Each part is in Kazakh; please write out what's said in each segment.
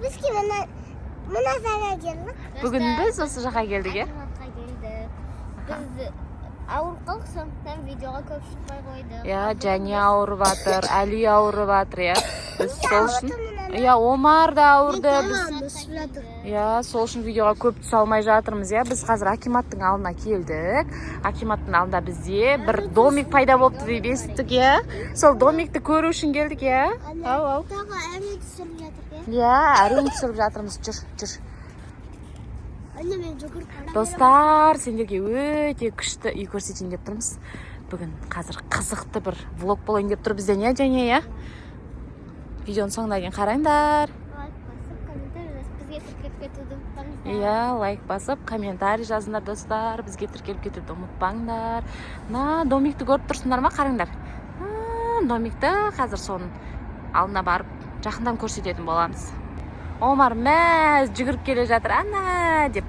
Biz mına sana geldik. Бүгін біз осы жаққа келдік, е? Biz ауырып қалдық, сондықтан видеоға көп шықпай қойдық. Және ауырып жатыр, Әли ауырып жатыр, иә. Біз сол үшін, Омар да ауырды. Сол үшін видеоға көп түсе алмай жатырмыз, иә. Біз қазір акиматтың алдына келдік. Акиматтың алдында бізде бір домик пайда болыпты деп естідік, иә. Сол домикті көру үшін келдік, иә. Ау. Тағы әрең түсіріп жатыр, Әрең түсіріп жатырмыз, жүр. Достар, сендерге өте күшті үй көрсетейін деп тұрмыз. Бүгін қазір қызықты бір влог болайын деп тұр бізден, иә? Видеоның соңына дейін қараңдар. Лайк басып, комментарий жазыңдар, достар. Бізге тіркеліп кетуді ұмытпаңдар. Домикті көріп тұрсыңдар ма? Қараңдар. Домикті қазір соның алдына барып жақындан көрсететін боламыз. Омар мәз жүгіріп келе жатыр, ана деп.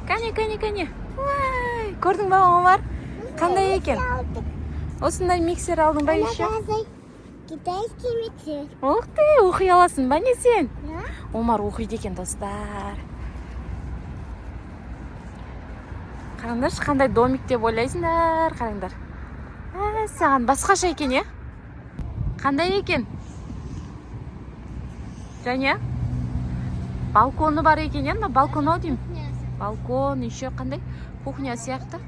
Кәне. Көрдің ба, Омар? Қандай екен? Осындай миксер алдың ба еще? Китайский миксер. Ух ты, оқи аласың ба не сен? Омар оқиды екен, достар. Қараңдаршы, қандай домик деп ойлайсыңдар, қараңдар. Саған басқаша екен, е? Қандай екен? Және балконы бар екен, енді балкон ау деймін. Балкон, еще қандай? Кухня сияқты.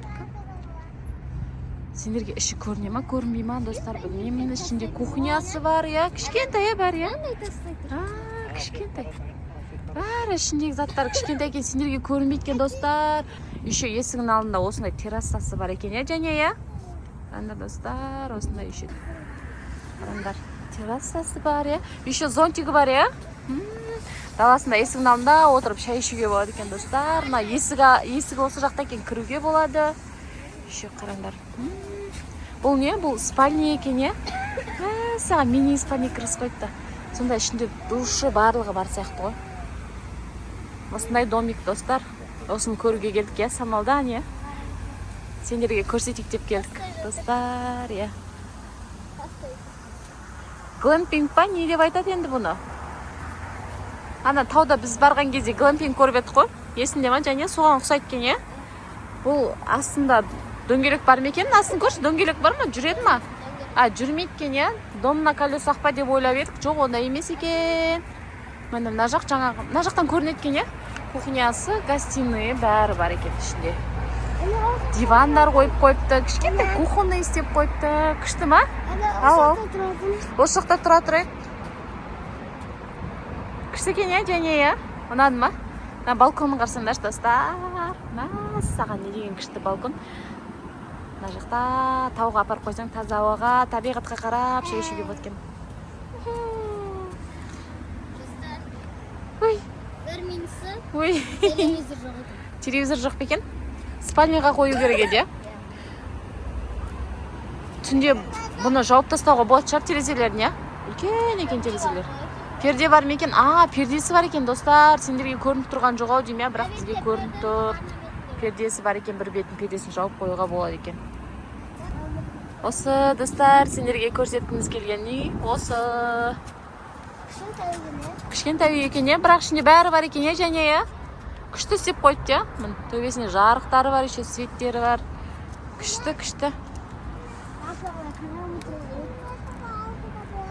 Сендерге іші көріне ма, көрінбей ма, достар? Білмеймін, ішінде кухнясы бар, я? Кішкентай, бар, я? Кішкентай. Бар, ішіндегі заттар кішкентай екен, сендерге көрінбейткен, достар. Еще есігінің алдында осындай террасасы бар екен, я? Және, я? Қандай, достар, осындай еще. Қараңдар. Террасасы бар, я? Еще зонтигі бар, я? Даласында есігінің алдында отырып шай ішуге болады екен, достар. Есігі осы жақта екен, кіруге болады. Еще қараңдар. Бұл не? Бұл спальня екен, я? Саған мини спальня кіріс қойыпты. Сонда ішінде душы барлығы бар сияқты ғой. Осындай домик, достар. Осыны көруге келдік, я? Самалдан, я? Сендерге көрсетейік деп келдік, достар, я? Глэмпинг па? Не деп айтады енді бұны? Ана тауда біз барған кезде глэмпинг көріп едік қой. Есінде ма? Және соған ұқсайды екен, е? Бұл астында дөңгелек бар ма екен? Астын көрші, дөңгелек бар ма? Жүреді ма? Жүрмейді екен, е? Дом на колесах па деп ойлап едік. Жоқ, онда емес екен. Міне мына жақ жаңағы, мына жақтан көрінеді екен, е? Кухнясы, гостиный бәрі бар екен ішінде. Дивандар қойып қойыпты, кішкентай кухонный істеп қойыпты. Күшті ма? Осы жақта тұра тұрайық. Күшті екен, е, және, е? Ұнады ма? Балконын қарсаңдаршы, достар. Саған не деген күшті балкон. Мына жақта тауға апарып қойсаң, таза ауаға, табиғатқа қарап шай ішуге болады екен. Ой. Телевизор жоқ екен. Спальняға қою керек еді, е? Түнде бұны жауып тастауға болады шығар терезелерін, е? Үлкен екен терезелер. Перде бар ма екен? Пердесі бар екен, достар. Сендерге көрініп тұрған жоқ ау деймін, е? Бірақ бізге көрініп тұр. Пердесі бар екен, бір бетін пердесін жауып қоюға болады екен. Осы, достар, сендерге көрсеткіміз келген үй. Осы. Кішкентай үй екен, е? Бірақ ішінде бәрі бар екен, е? Және, е? Күшті істеп қойыпты, е? Төбесіне жарықтары бар, еще светтері бар. Күшті.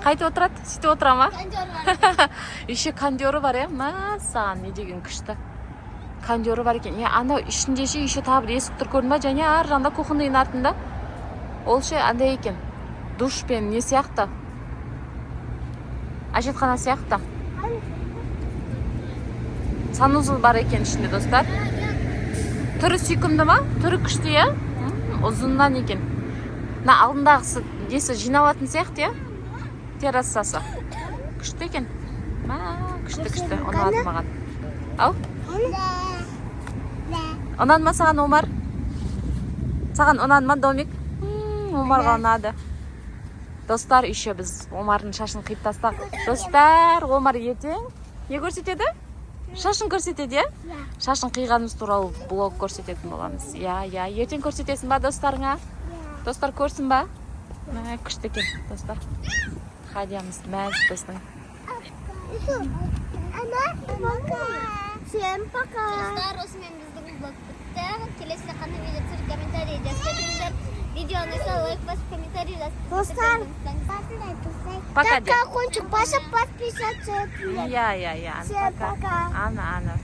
Қайтып отырады? Сөйтіп отыра ма? Еще кондері бар, е? Саған не деген күшті. Кондері бар екен. Анда ішінде еще тағы бір есік тұр, көрдің ба? Және ар жағында кухонның артында. Ол ше андай екен. Душ пен не сияқты? Әжетхана сияқты. Санузел бар екен ішінде, достар. Түрі сүйкімді ма? Түрі күшті, е? Ұзыннан екен. Алдындағысы десі жиналатын сияқты, е? Террасасы. Күшті екен. Күшті. Ұнады маған. Ау? Ұнады ма саған, Омар? Саған ұнады ма, домик? Омарға ұнады. Достар, еще біз Омардың шашын қиып тастақ. Достар, Омар ертең не көрсетеді? Шашын көрсетеді, е? Шашын қиғанымыз туралы блог көрсететін боламыз. Ертең көрсетесің ба достарыңа? Достар көрсін ба? Күшті екен, достар. Хадиямыз мәз біздің. Всем пока. Dostlar, osmen bizning vlog bitti. Kelasi qanday video tushirib kommentariy yozinglar. Videoni esa like bosib kommentariy yozib. Dostlar, Пока, как кончик, подписаться. Я. Всем пока. Ана.